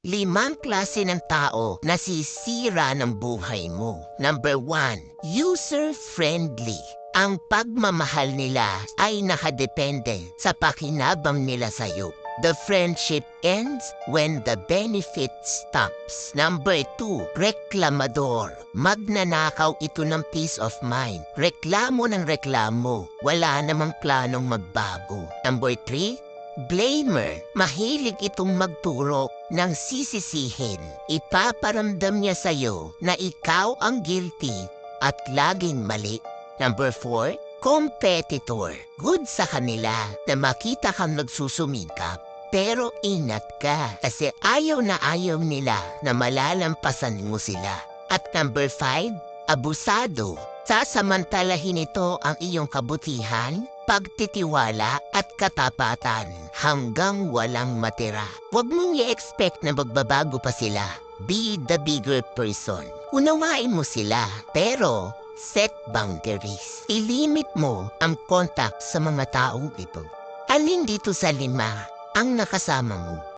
5 klase ng tao na sisira ng buhay mo. Number 1, user-friendly. Ang pagmamahal nila ay nakadepende sa pakinabang nila sa'yo. The friendship ends when the benefit stops. Number 2, reklamador. Magnanakaw ito ng peace of mind. Reklamo ng reklamo. Wala namang planong magbago. Number 3, blamer. Mahilig itong magturo ng sisisihin. Ipaparamdam niya sa'yo na ikaw ang guilty at laging mali. Number 4, competitor. Good sa kanila na makita kang nagsusumikap. Pero ingat ka kasi ayaw na ayaw nila na malalampasan mo sila. At number 5, abusado. Sasamantalahin ito ang iyong kabutihan, pagtitiwala at katapatan hanggang walang matira. Huwag mong i-expect na magbabago pa sila. Be the bigger person. Unawain mo sila, pero set boundaries. Ilimit mo ang contact sa mga taong ito. Alin dito sa 5 ang nakasama mo?